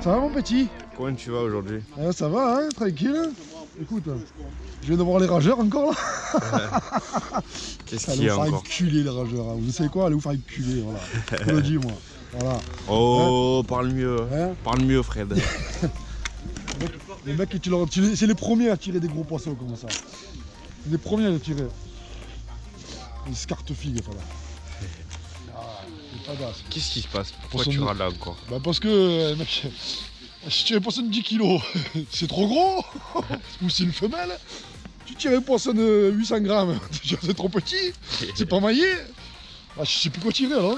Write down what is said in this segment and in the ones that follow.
Ça va mon petit? Comment tu vas aujourd'hui? Ça va, hein, tranquille. Écoute, je viens de voir les rageurs encore là. Qu'est-ce qu'il y a encore? Allez vous faire encore? enculer les rageurs. Hein. Vous savez quoi? Allez vous faire enculer, voilà. Je te le dis moi. Voilà. Oh, parle mieux. Hein? Parle mieux, Fred. Les mecs, c'est les premiers à tirer des gros poissons comme ça. C'est les premiers à les tirer. Ils se cartent-figues, voilà. Qu'est-ce qui se passe? Pourquoi Poisson tu de- râles là encore? Bah parce que, mec, si tu tires un poisson de 10 kilos, c'est trop gros. Ou c'est une femelle. Tu tires un poisson de 800 grammes, c'est trop petit. C'est pas maillé. Ah, je sais plus quoi tirer alors.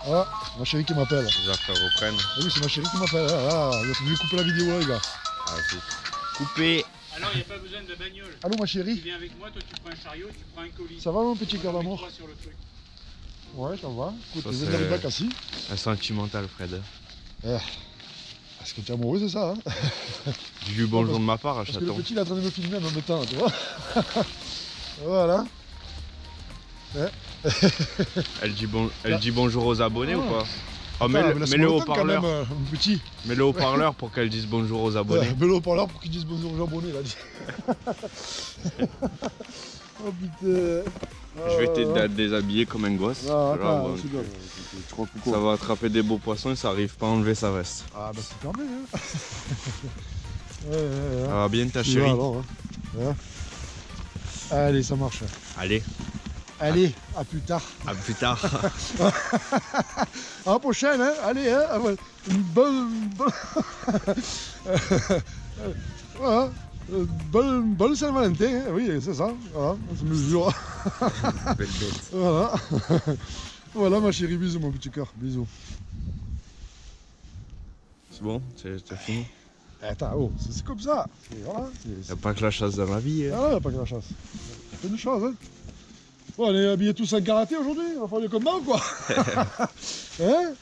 Ah, ma chérie qui m'appelle. Les affaires reprennent. Ah oui, c'est ma chérie qui m'appelle. Ah, je vais couper la vidéo là, les gars. Ah, si. Coupé. Alors, il n'y a pas besoin de bagnole. Allô, ma Tu chérie. viens avec moi, toi tu prends un chariot, tu prends un colis. Ça va, mon petit cœur Moi, d'amour? je mets 3 sur le truc. Ouais, ça va. Écoute, Ça, je c'est- viens d'arriver à Cassis. Un sentimental, Fred. Est-ce que tu es amoureux, c'est ça, hein? Du bonjour de ma part à Parce que le Chaton. petit, il est en train de me filmer en même temps, tu vois. Voilà. Elle dit bonjour aux abonnés ou pas? Oh, Attends, mets-le laisse-moi mets-le le temps, quand haut-parleur. même, mon petit. Mets-le haut-parleur pour qu'elle dise bonjour aux abonnés. Mets-le haut-parleur pour qu'ils disent bonjour aux abonnés, là. Oh putain. Je vais t'aider à te déshabiller comme un gosse. Non, Voilà, attends, bon, c'est bon. Tu crois que ça va attraper des beaux poissons et ça arrive pas à enlever sa veste. Ah bah c'est fermé, hein. Ouais. Ça va bien ta Tu vas, chérie? alors, hein. Allez, ça marche. Allez, Allez, à plus tard. à plus tard. À la prochaine, hein. Allez, hein. Ah ouais. Une bonne... voilà. Bonne Saint-Valentin, hein. Oui, c'est ça. Voilà, on se mesure. Belle bête. Voilà. Voilà ma chérie, bisous mon petit cœur, bisous. C'est bon? C'est fini? Attends, oh, c'est comme ça. Et voilà. Y'a pas que la chasse dans la vie. Hein. Ah, y a pas que la chasse. C'est une chose, hein. Bon, on est habillés tous en karaté aujourd'hui, il va falloir comme ça ou quoi? Hein?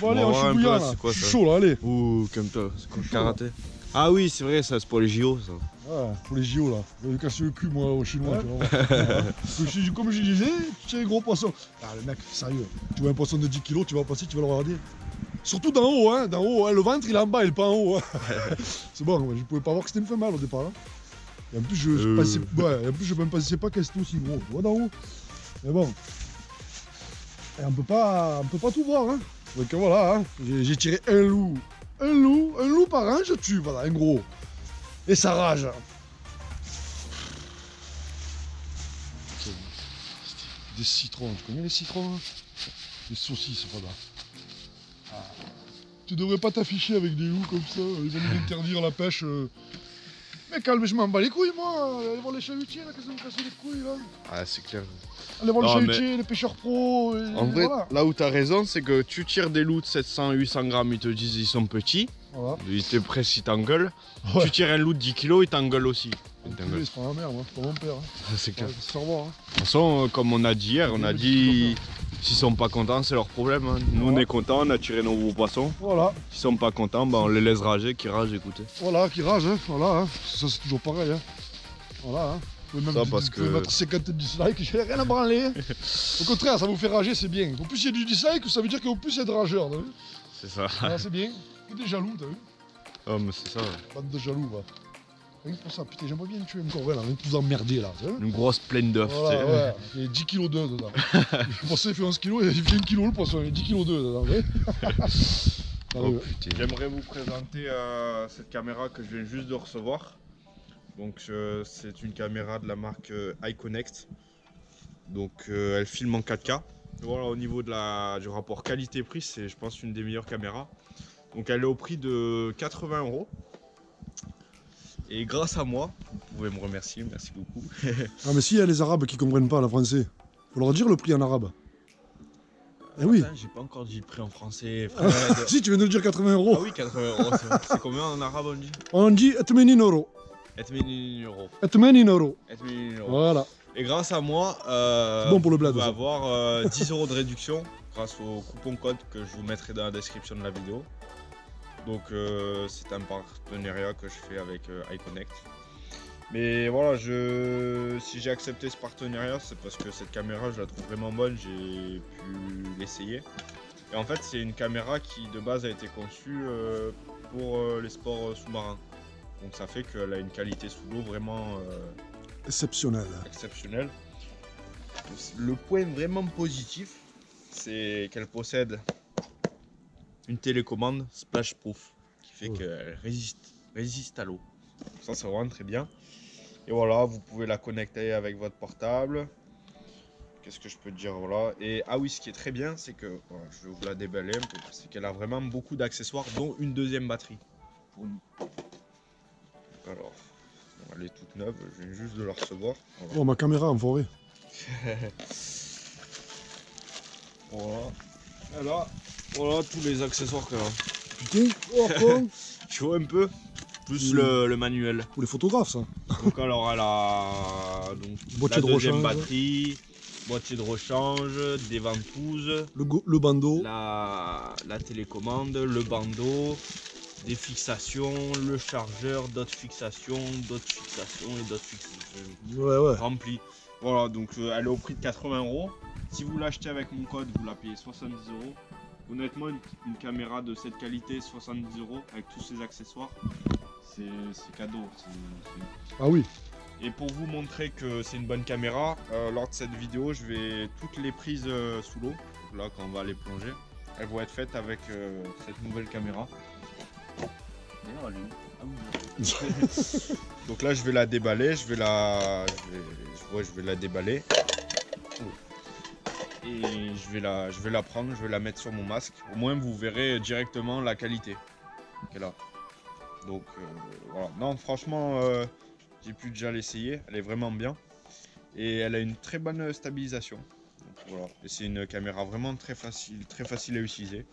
Bon, allez, On va on voir un suis peu, bouillant là. c'est quoi, Je suis ça? chaud là, allez. Ouh, comme toi, c'est quoi le chaud, karaté? Ah oui, c'est vrai, ça c'est pour les JO ça. Ouais, pour les JO là. Je vais casser le cul moi aux Chinois, tu vois. Voilà. Comme je disais, tu tiens les gros poissons. Ah, le mec, sérieux, tu vois un poisson de 10 kilos, tu vas passer, tu vas le regarder. Surtout d'en haut, hein, le ventre il est en bas, il est pas en haut. Hein. C'est bon, je pouvais pas voir que c'était une femelle au départ. Hein. Et en plus, je ne pensais pas qu'elle était aussi gros, tu vois d'en haut. Mais bon, et on peut pas tout voir. Hein. Donc voilà, hein. J'ai tiré un loup par an, je tue, voilà, un gros. Et ça rage. Des citrons, tu connais les citrons? Hein? Des saucisses, voilà. Ah. Tu devrais pas t'afficher avec des loups comme ça, ils vont nous interdire la pêche. Mais calme, je m'en bats les couilles moi, allez voir les chalutiers là, qu'est-ce que vous me cassez les couilles là? Ah, c'est clair. Allez voir Non, les chalutiers, les pêcheurs pros, et En vrai, voilà. là où t'as raison, c'est que tu tires des loups de 700-800 grammes, ils te disent ils sont petits, Voilà. ils te pressent, ils t'engueulent. Ouais. Tu tires un loup de 10 kilos, ils t'engueulent aussi. Ils t'engueulent. C'est pas ma mère, moi, c'est pas mon père. Hein. C'est clair. Ouais, faut se faire voir. Hein. De toute façon, comme on a dit hier, on a dit s'ils sont pas contents, c'est leur problème. Hein. Nous on est contents, on a tiré nos gros poissons. Voilà, S'ils sont pas contents, ben, on les laisse rager, qu'ils ragent, écoutez. voilà, qui rage, hein. Voilà, hein. Ça c'est toujours pareil. Hein. Voilà, hein. Vous pouvez même Ça, parce vous pouvez que- mettre 50 dislikes, j'ai rien à branler. Au contraire, ça vous fait rager, c'est bien. Au plus il y a du dislike, ça veut dire qu'au plus il y a de rageurs, t'as vu? C'est ça. Voilà, c'est bien. Que des jaloux, t'as vu? Oh, mais c'est ça. Bande de jaloux, va. Rien que pour ça, putain, j'aimerais bien le tuer encore, là, rien que vous emmerder, là, tu sais. Une grosse pleine d'œufs. Voilà, ouais, il y a 10 kg d'œufs dedans. Le poisson il fait 11 kg, il fait 1 kg le poisson, il y a 10 kg d'œufs dedans, ouais. Oh, putain. J'aimerais vous présenter cette caméra que je viens juste de recevoir. Donc c'est une caméra de la marque iConnect. Donc elle filme en 4K. Voilà, au niveau du rapport qualité-prix, c'est je pense une des meilleures caméras. Donc elle est au prix de 80 €. Et grâce à moi, vous pouvez me remercier, merci beaucoup. Ah, mais s'il y a les Arabes qui comprennent pas le français, faut leur dire le prix en arabe. Eh oui. Attends, j'ai pas encore dit le prix en français, Ah, Fred. si, tu viens de dire 80 €. Ah oui, 80 €, c'est vrai. C'est combien en arabe on dit? On dit 80 €. 80 €. 80 €. 80 €. Voilà. Et grâce à moi, C'est bon pour le bled, vous pouvez ça. avoir 10 € de réduction grâce au coupon code que je vous mettrai dans la description de la vidéo. Donc c'est un partenariat que je fais avec iConnect. Mais voilà, si j'ai accepté ce partenariat, c'est parce que cette caméra, je la trouve vraiment bonne, j'ai pu l'essayer. Et en fait, c'est une caméra qui de base a été conçue pour les sports sous-marins. Donc ça fait qu'elle a une qualité sous l'eau vraiment Exceptionnel. exceptionnelle. Le point vraiment positif, c'est qu'elle possède une télécommande splash proof qui fait qu'elle résiste à l'eau. Ça, c'est vraiment très bien. Et voilà, vous pouvez la connecter avec votre portable. Qu'est-ce que je peux te dire, voilà. Et ah oui, ce qui est très bien, c'est que voilà, je vais vous la déballer un peu, c'est qu'elle a vraiment beaucoup d'accessoires, dont une deuxième batterie. Alors, elle est toute neuve, je viens juste de la recevoir. Voilà. Oh, ma caméra en forêt. Voilà. Et là, voilà tous les accessoires qu'elle a. Putain, oh, con. Tu vois un peu, plus le manuel. Pour les photographes, ça. Donc alors elle a donc, Boîtier la de deuxième rechange. batterie, boîtier de rechange, des ventouses, Le bandeau. la télécommande, le bandeau, des fixations, le chargeur, d'autres fixations et d'autres fixations. Ouais. Rempli. Voilà, donc elle est au prix de 80 €. Si vous l'achetez avec mon code, vous la payez 70 €. Honnêtement, une caméra de cette qualité, 70 € avec tous ses accessoires, c'est cadeau. Ah oui. Et pour vous montrer que c'est une bonne caméra, lors de cette vidéo, je vais toutes les prises sous l'eau, là quand on va les plonger, elles vont être faites avec cette nouvelle caméra. D'ailleurs, elle est où ? Ah oui. Donc là, je vais la déballer, je vais la déballer. Et je vais la prendre, je vais la mettre sur mon masque. Au moins, vous verrez directement la qualité qu'elle a. Donc voilà. Non, franchement, j'ai pu déjà l'essayer. Elle est vraiment bien. Et elle a une très bonne stabilisation. Donc, voilà. Et c'est une caméra vraiment très facile à utiliser.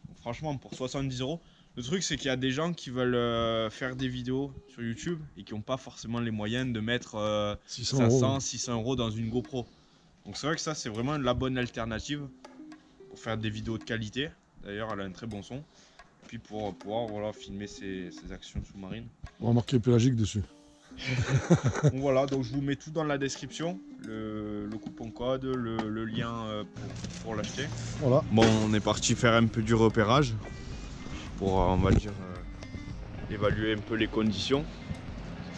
Donc, franchement, pour 70 €. Le truc, c'est qu'il y a des gens qui veulent faire des vidéos sur YouTube et qui n'ont pas forcément les moyens de mettre 500, 600 € dans une GoPro. Donc c'est vrai que ça, c'est vraiment la bonne alternative pour faire des vidéos de qualité. D'ailleurs, elle a un très bon son. Et puis pour pouvoir voilà, filmer ses actions sous-marines. On va marquer pélagique dessus. Donc voilà, donc je vous mets tout dans la description. Le coupon code, le lien pour l'acheter. Voilà. Bon, on est parti faire un peu du repérage. Pour, on va dire, évaluer un peu les conditions.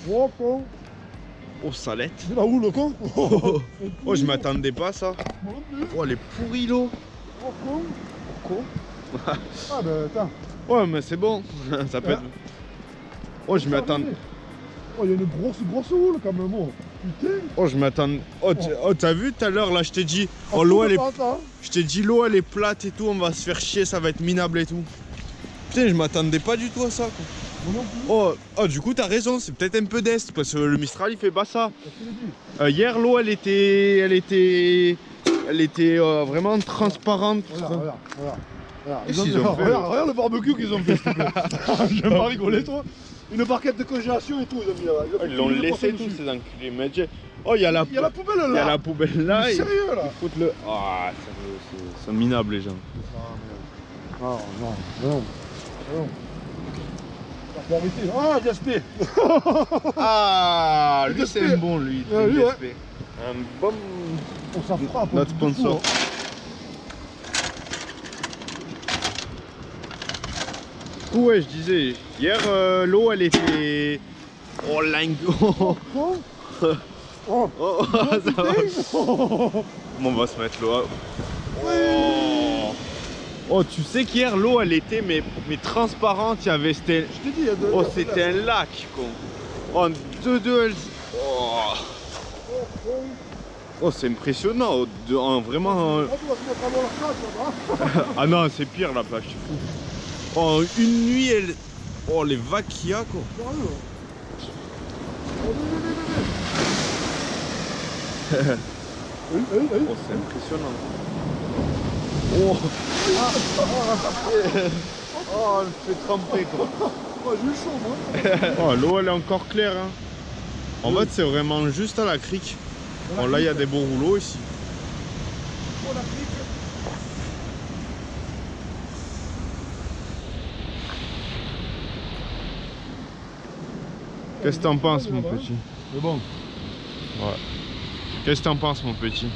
Oh, con. Oh, salette. C'est là où le con? Oh, je m'attendais pas à ça. Oh, elle est pourrie l'eau. Oh, con. Con. Ah, ben, attends. Ouais, mais c'est bon. Ça peut être... Oh, je m'attends. Oh, il y a une grosse houle quand même. Oh, putain. Oh, je m'attends. Oh, t'as vu tout à l'heure là, je t'ai dit. Oh, l'eau elle est. Je t'ai dit l'eau elle est plate et tout, on va se faire chier, ça va être minable et tout. Putain, je m'attendais pas du tout à ça quoi. Oh, du coup t'as raison, c'est peut-être un peu d'est parce que le Mistral il fait pas ça. Hier l'eau elle était vraiment transparente. Regarde. Qu'est-ce qu'ils ont fait, Regarde le barbecue qu'ils ont fait. J'aime pas rigoler toi. Une barquette de congélation et tout, ils ont mis là. Ils l'ont laissé tous ces enculés. Mais oh, il y a la poubelle là. Il y a la poubelle là. Sérieux là. Ils foutent le. Ah, c'est minable les gens. Non. Faut arrêter. Ah, Gaspé. Ah, lui Gaspé. c'est un bon lui. Lui, ouais. Gaspé. Un bon. On s'en frappe. Notre sponsor. Ouais, je disais, hier l'eau elle était. Oh lingo. Oh, ça va. Bon, on va se mettre l'eau. Oh, tu sais qu'hier l'eau elle était mais transparente, il y avait c'était. Je t'ai dit, il y a Oh, c'était un lac quoi. Oh, elle. Oh, c'est impressionnant. Vraiment. Ah non, c'est pire la plage, je suis fou. Oh, une nuit, elle... Oh, les vagues qu'il y a, quoi. Oh, c'est impressionnant. Oh, oh, elle me fait tremper, quoi. Oh, j'ai eu chaud, moi. Oh, l'eau, elle est encore claire, hein. En fait, c'est vraiment juste à la crique. Bon, là, il y a des beaux rouleaux ici. Oh, la crique. Qu'est-ce que t'en penses, mon petit? C'est bon. Ouais. Qu'est-ce que t'en penses, mon petit?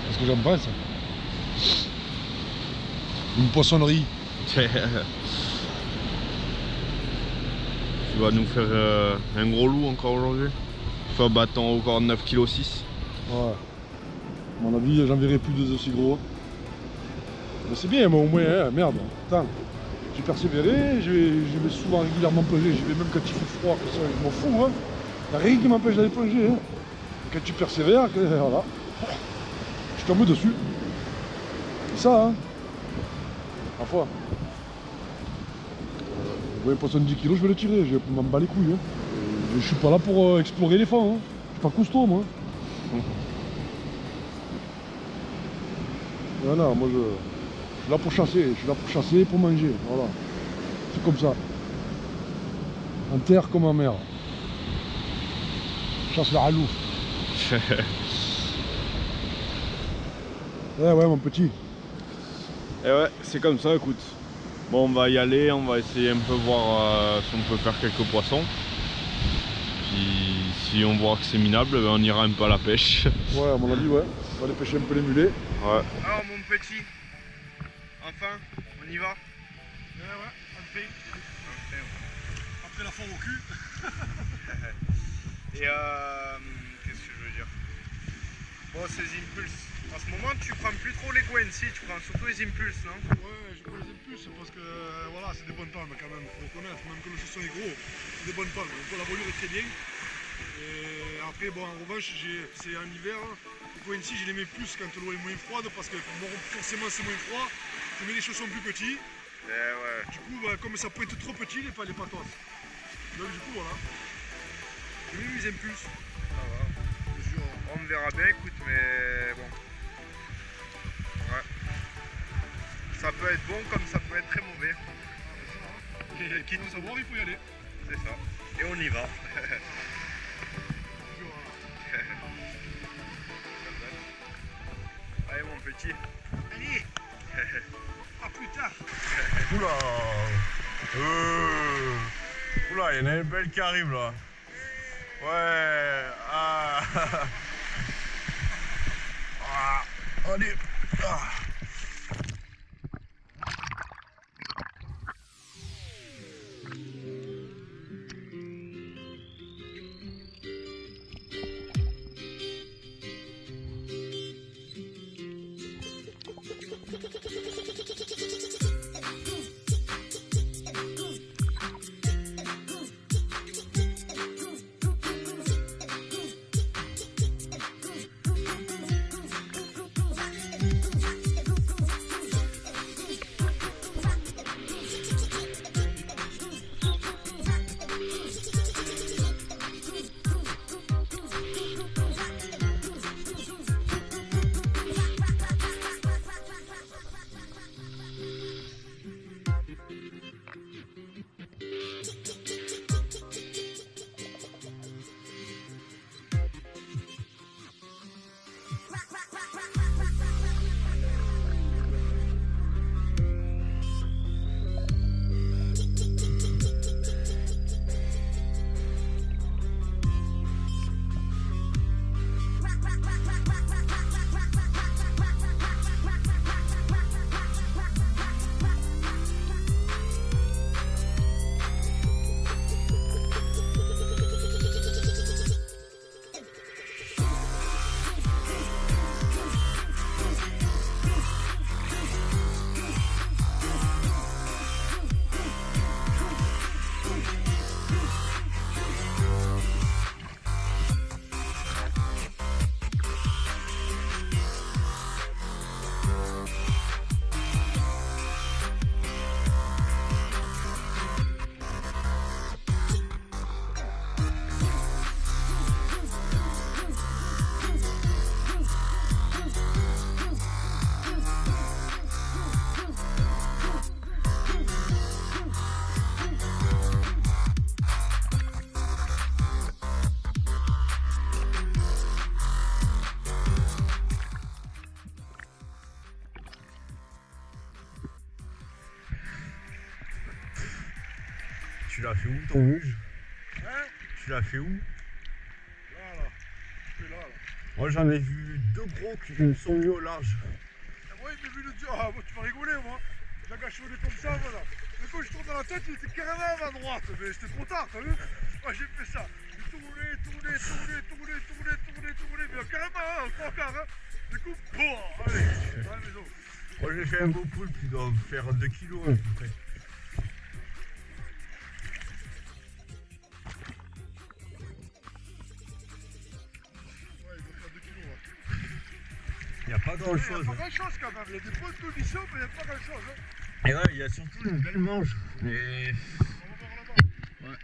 Qu'est-ce que j'en pense? Une poissonnerie. Tu vas nous faire un gros loup encore aujourd'hui. Tu vas battre encore 9,6 kg. Ouais. À mon avis, j'en verrai plus de aussi gros. Mais c'est bien, moi au moins, hein, merde. Attends, j'ai persévéré, je vais souvent régulièrement plonger, j'y vais même quand il fait froid, que ça, je m'en fous. Hein. Il n'y a rien qui m'empêche d'aller plonger. Hein. Quand tu persévères, voilà. Je tombe dessus. C'est ça, hein. Parfois. Vous voyez, un poisson de 10 kg, je vais le tirer, je m'en bats les couilles. Hein. Je suis pas là pour explorer les fonds. Hein. Je suis pas costaud, moi. Voilà, moi je suis là pour chasser, et pour manger, voilà. C'est comme ça. En terre comme en mer. Je chasse la ralouf. Ouais mon petit. Et ouais, c'est comme ça, écoute. Bon, on va y aller, on va essayer un peu voir si on peut faire quelques poissons. Puis si on voit que c'est minable, ben on ira un peu à la pêche. Ouais, à mon avis, ouais. On va aller pêcher un peu les mulets. Ouais. Alors mon petit, enfin, on y va. Ouais, après la foire au cul. Et qu'est-ce que je veux dire? Bon, ces impulses. En ce moment, tu prends plus trop les Guenci, tu prends surtout les impulses, non? Ouais, je prends les impulses parce que voilà, c'est des bonnes palmes quand même, faut reconnaître. Même que le chausson est gros, c'est des bonnes palmes. Donc la voilure est très bien. Et après, bon, en revanche, c'est en hiver, les Guenci, je les mets plus quand l'eau est moins froide parce que bon, forcément c'est moins froid. Je mets les chaussons plus petits. Ouais. Du coup, bah, comme ça peut être trop petit, les patos. Donc du coup, voilà. J'ai mis les impulses. Ça va. On verra bien, écoute, mais bon. Ouais. Ça peut être bon comme ça peut être très mauvais. Et quitte à savoir, il faut y aller. C'est ça. Et on y va. Allez mon petit. Allez. À plus tard. Oula Oula, il y en a une belle qui arrive là. Ouais. Ah. Ah. Allez. Ah. Tu l'as fait où ton luge? Hein? Tu l'as fait où? Là. Je suis là. Moi j'en ai vu deux gros qui me sont mis au large. Ah ouais, mais vu le Dieu, ah, tu vas rigoler moi. J'ai gâchonné comme ça, voilà. Mais quand je tourne dans la tête, il était carrément à ma droite. Mais c'était trop tard, t'as vu? Moi j'ai fait ça. J'ai tourné. Mais carrément, trois quarts, hein. Du coup, bon, allez, dans la maison. Moi j'ai fait un beau poulpe, il doit faire 2 kilos à peu près. Il n'y a pas grand chose. Il n'y a pas grand chose quand même, il y a des bonnes conditions, mais il n'y a pas grand chose. Hein. Et ouais, il y a surtout une belle mange. Mais... On va voir là-bas. Ouais.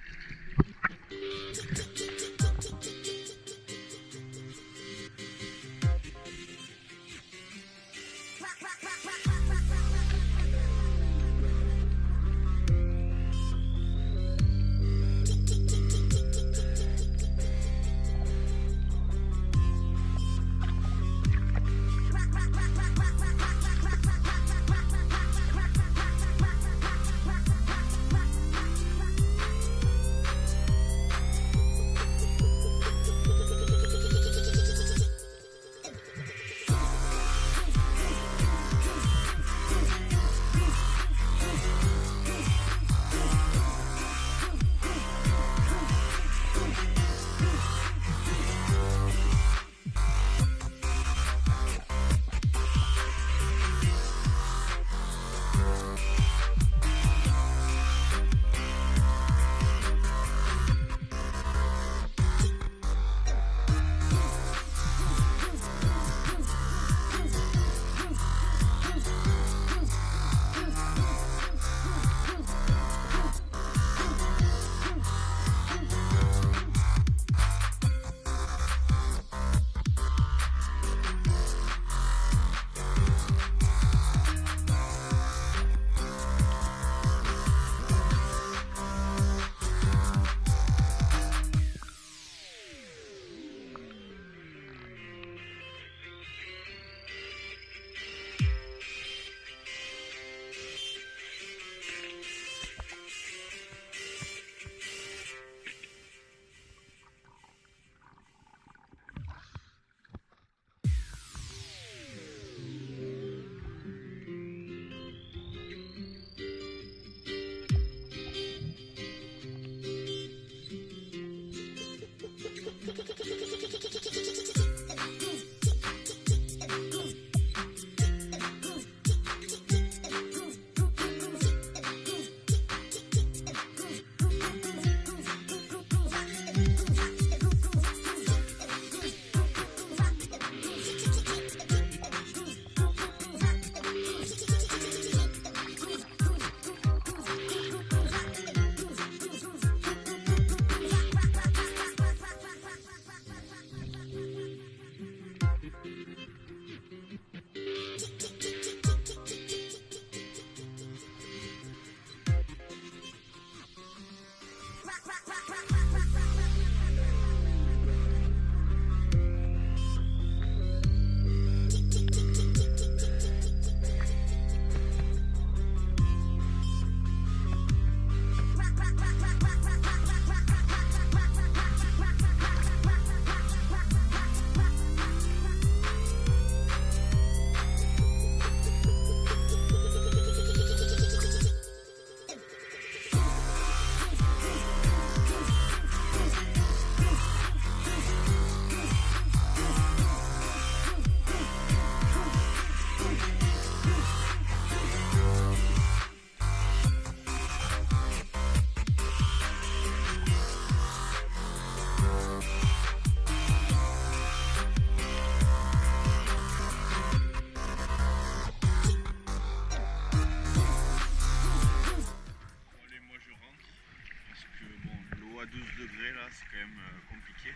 c'est quand même compliqué.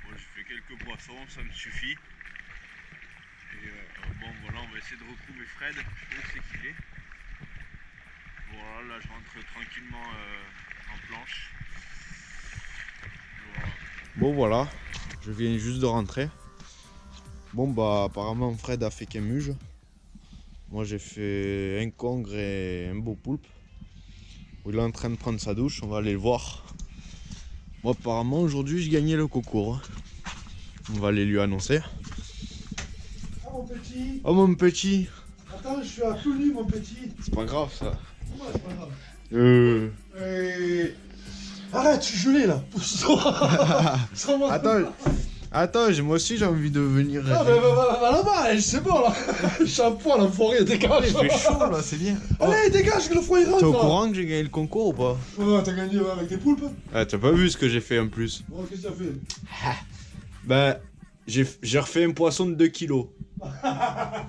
Bon, j'ai fait quelques poissons, ça me suffit. Et bon, voilà, on va essayer de retrouver Fred. Je sais où c'est qu'il est. Voilà, là je rentre tranquillement en planche. Voilà. Bon voilà, je viens juste de rentrer. Bon bah apparemment Fred a fait qu'un muge. Moi j'ai fait un congre et un beau poulpe. Il est en train de prendre sa douche, on va aller le voir. Moi apparemment aujourd'hui je gagnais le concours. On va aller lui annoncer. Ah mon petit. Oh mon petit. Attends, je suis à tout nu mon petit. C'est pas grave ça. Ouais, c'est pas grave. Arrête, je suis gelé là. Pousse-toi. Sans moi. Attends, moi aussi j'ai envie de venir. Ah, bah là-bas, c'est bon là. Je suis à poil, l'enfoiré, dégage. Il fait chaud là, c'est bien. Allez, dégage, que le froid il rentre. T'es au là. courant que j'ai gagné le concours ou pas? Ouais, t'as gagné avec des poulpes. Ah, t'as pas vu ce que j'ai fait en plus? Bon, qu'est-ce que t'as fait? Bah, j'ai refait un poisson de 2 kilos. T'as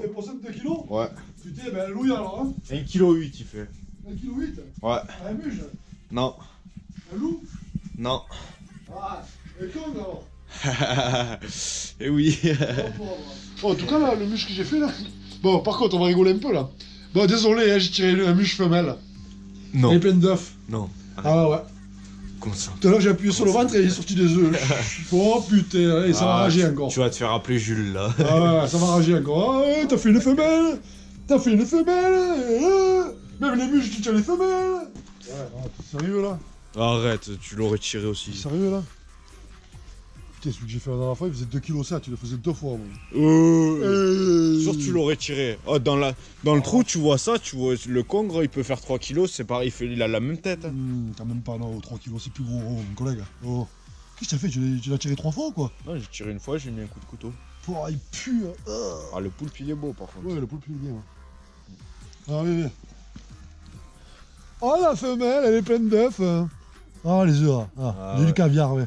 fait pour 2 kilos? Ouais. Putain, ben louis alors, hein. 1,8 kg il fait. 1,8 kg. Ouais. Un muge. Non. Un loup. Non. Ah, un con alors. Eh oui. Bon, en tout cas, là, le muche que j'ai fait là. Bon, par contre, on va rigoler un peu là. Bon, désolé, hein, j'ai tiré un muche femelle. Non. Elle est pleine d'œufs. Non. Ah ouais. Comment ça? Tout à l'heure, j'ai appuyé sur le ventre et il est sorti des œufs. Oh putain, et ça va rager encore. Tu vas te faire appeler Jules là. Ah ouais, ça va rager encore. Ah ouais, t'as fait une femelle. T'as fait une femelle. Même les muches, tu tiens les femelles. Ouais, non, t'es sérieux là? Arrête, tu l'aurais tiré T'es aussi. sérieux là? Putain, celui que j'ai fait la dernière fois, il faisait 2 kg ça, tu le faisais 2 fois. Moi. Sûr tu l'aurais tiré. Oh, dans le trou, tu vois ça, tu vois le congre, il peut faire 3 kilos, c'est pareil, il a la même tête. Hein. Quand même pas, non, 3 kg, c'est plus gros, oh, mon collègue. Oh. Qu'est-ce que t'as fait? Tu l'as tiré 3 fois ou quoi? Non, j'ai tiré une fois, j'ai mis un coup de couteau. Oh, il pue. Ah, le poulpe il est beau par contre. Ouais, le poulpe il est bien. Ouais. Ah, oui, oui. Oh, la femelle, elle est pleine d'œufs. Hein. Ah, les œufs, là. Ah, j'ai du caviar, ouais.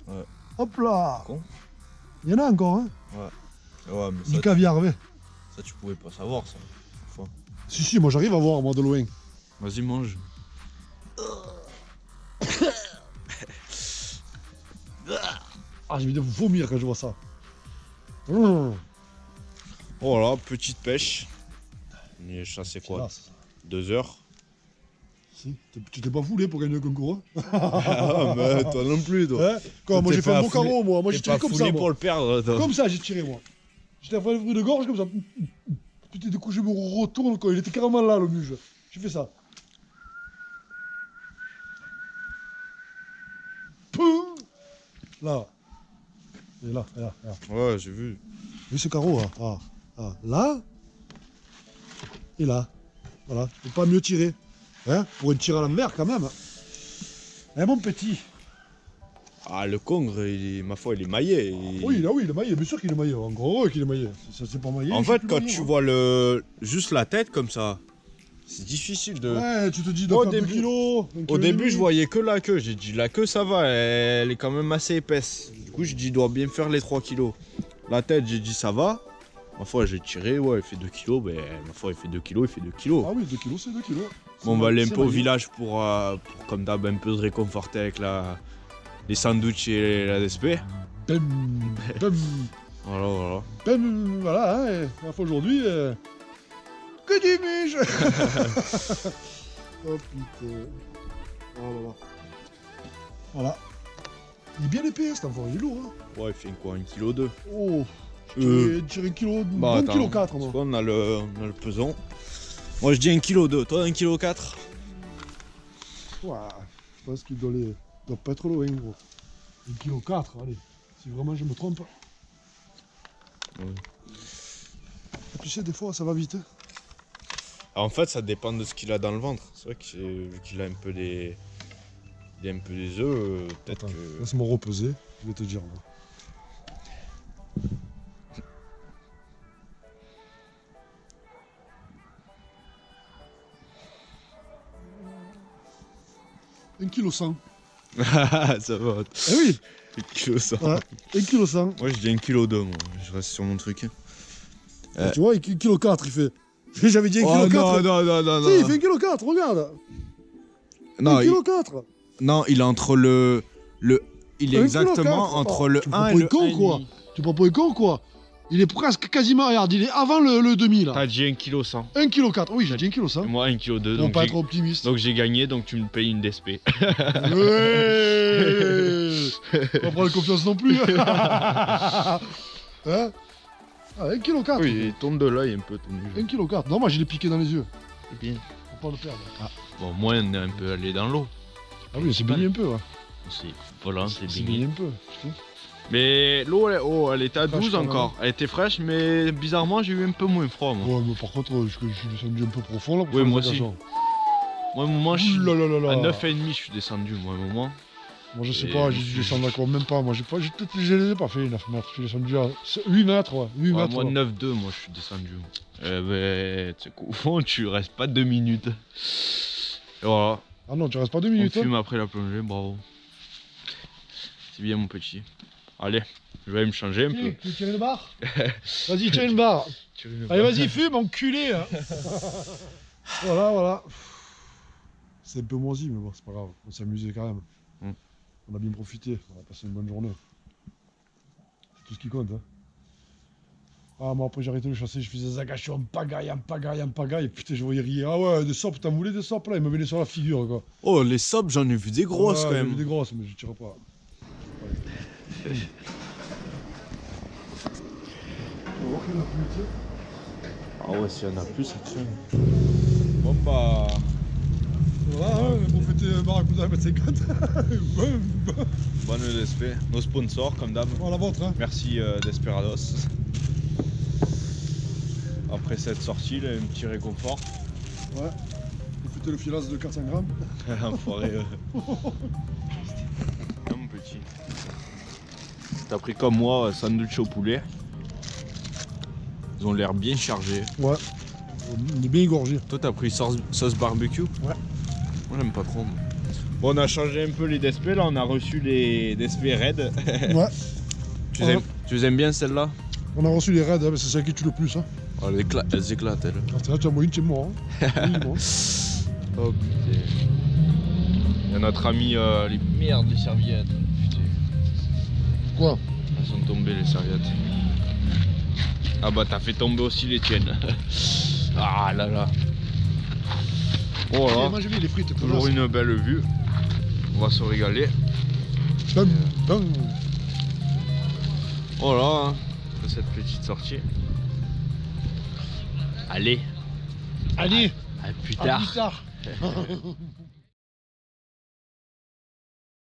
Ouais. Hop là. Con. Il y en a encore, hein. Ouais, mais Du caviar, ouais. ça tu pouvais pas savoir ça. Enfin. Si, moi j'arrive à voir, moi, de loin. Vas-y, mange. Ah, j'ai envie de vomir quand je vois ça. Mmh. Voilà, petite pêche. On y a chassé quoi? 2 heures. Si. Tu t'es pas foulé pour gagner le concours, hein? Ah, mais toi non plus, toi. Hein? Quoi, moi T'es j'ai fait pas un bon foulé- carreau, moi j'ai T'es tiré pas comme foulé ça, pour moi. le perdre, toi. Comme ça, j'ai tiré, moi. J'étais à faire le bruit de gorge, comme ça. Putain, du coup, je me retourne, quoi. Il était carrément là, le muge. J'ai fait ça. Poum! Là. Et là, là, là. Ouais, j'ai vu. Vu ce carreau, là. Là. Et là. Voilà. Faut pas mieux tirer. Hein? Pour une tire à l'envers, quand même. Hein, mon petit? Ah, le congre, ma foi, il est maillé. Oui, là, oui, il est maillé. Bien sûr qu'il est maillé. Encore heureux qu'il est maillé. Ça, c'est pas maillé. En je suis fait, plus quand maillé, tu moi. vois juste la tête comme ça, c'est difficile de. Ouais, tu te dis de Au faire 2 début- kilos. Au début, je voyais que la queue. J'ai dit, la queue, ça va, elle est quand même assez épaisse. Du coup, je dis, il doit bien faire les 3 kilos. La tête, j'ai dit, ça va. Ma foi, j'ai tiré, ouais, il fait 2 kilos. Ben, ma foi, il fait 2 kilos, il fait 2 kilos. Ah oui, 2 kilos, c'est 2 kilos. Bon, on va aller un C'est peu au maillé. village pour comme d'hab, un peu se réconforter avec les sandwichs et la DSP. Bam, bam, Voilà, voilà. bam, voilà, hein, et la fois aujourd'hui, que du muge. Oh putain. Oh là là. Voilà. Il est bien épais, cet enfant, il est lourd, hein. Ouais, il fait quoi, 1,2 kg? Oh, j'ai tiré 1 kilo, Bah, 1 attends, kilo 4, moi. c'est quoi, on a le pesant. Moi, je dis 1,2 kg, toi, 1,4 kg. Ouah, je pense qu'il doit pas être loin, gros. 1 kilo 4, allez. Si vraiment je me trompe. Ouais. Tu sais, des fois, ça va vite. Hein. En fait, ça dépend de ce qu'il a dans le ventre. C'est vrai que vu qu'il a un peu des œufs, peut-être Attends, que. laisse-moi reposer, je vais te dire. Moi. Un kilo 100. Ça va. Eh oui 1,1 kg. Ouais, 1 kilo 100. Moi, je dis 1,2 kg, moi. Je reste sur mon truc. Tu vois, 1 kilo 4, il fait. J'avais dit 1 kilo 4. non, Si, il fait 1 kilo 4, regarde. Non, 1 kilo 4. non, il est entre le. Il est 1 kilo exactement 4. entre le tu 1 et prends le pour un con, quoi. 1,5 kg. Tu prends pour un con, quoi. Il est presque quasiment, regarde, il est avant le demi, là. T'as dit 1,1 kg. 1 kilo 4. Oui, j'ai dit 1 kilo 100. Moi, 1,2 kg. Pour pas être optimiste. Donc j'ai gagné, donc tu me payes une DSP. Ouais. Pas prendre confiance non plus. Hein? Ah, 1 kilo 4. Oui, il tombe de l'œil un peu, ton 1 kilo 4. Non, moi, je l'ai piqué dans les yeux. C'est bien. Faut pas le perdre. Bon, moi, on est un peu allé dans l'eau. Ah oui, c'est baigné un peu, ouais. C'est volant, c'est C'est baigné. baigné un peu. putain. Mais l'eau, elle était à Fraîche, 12 quand même. encore. Elle était fraîche, mais bizarrement, j'ai eu un peu moins froid. Moi, Ouais, mais par contre, je suis descendu un peu profond là. Pour Oui, faire moi les aussi. bagages. moi à un moment, Ouh là là là là. à 9,5, je suis descendu. Moi, à un moment. Moi, je sais Et- pas, j'ai dû descendre encore, même pas. Moi, je les ai pas fait, 9 mètres. Je suis descendu à 8 mètres, ouais. 8 Ouais, mètres. moi, ouais. 9,2, moi, je suis descendu. Ben, tu sais qu'au fond, tu restes pas 2 minutes. Et voilà. Ah non, tu restes pas 2 On minutes. hein. fume après la plongée, bravo. C'est bien, mon petit. Allez, je vais aller me changer un peu. Tu veux tirer une barre? Vas-y, tire une barre. Allez, vas-y, fume, enculé. Hein. Voilà. C'est un peu moisi, mais bon, c'est pas grave. On s'est amusé quand même. Mm. On a bien profité. On a passé une bonne journée. C'est tout ce qui compte. Hein. Ah, moi, après, j'ai arrêté de chasser. Je faisais des agachations en pagaille. Putain, je voyais rire. Ah ouais, des sopes, t'en voulais des sopes là? Ils me venaient sur la figure, quoi. Oh, les sobs, j'en ai vu des grosses Ouais, quand j'ai vu même. des grosses, mais je tire pas. Ah ouais, s'il y en a plus, ça craint. Bon bah. Voilà, hein, pour fêter Barracuda 1m50. Bonne DSP. Nos sponsors, comme d'hab. Voilà, la vôtre, hein. Merci Desperados. Après cette sortie, là, un petit réconfort. Ouais. Pour fêter le filasse de 400 grammes. Enfoiré. Non, mon petit. T'as pris comme moi sandwich au poulet. Ils ont l'air bien chargés. Ouais. On est bien égorgé. Toi, t'as pris sauce barbecue? Ouais. Moi, j'aime pas trop. Moi. Bon, on a changé un peu les DSP. Là, on a reçu les DSP Red. Ouais. Tu les aimes bien celles-là? On a reçu les raids, hein, mais c'est celle qui tue le plus. Hein. Oh, elles éclatent, elles. Ah, tu as moyen, c'est mort. Hein. Oui, bon. Oh putain. Il y a notre ami les merdes, les serviettes. Putain. Quoi? Elles sont tombées les serviettes. Ah bah t'as fait tomber aussi les tiennes. Ah là là. Oh là. Moi j'ai vu les frites. Toujours une belle vue. On va se régaler. Bam, bam. Oh là. Hein, pour cette petite sortie. Allez. Allez, À plus à tard. plus tard.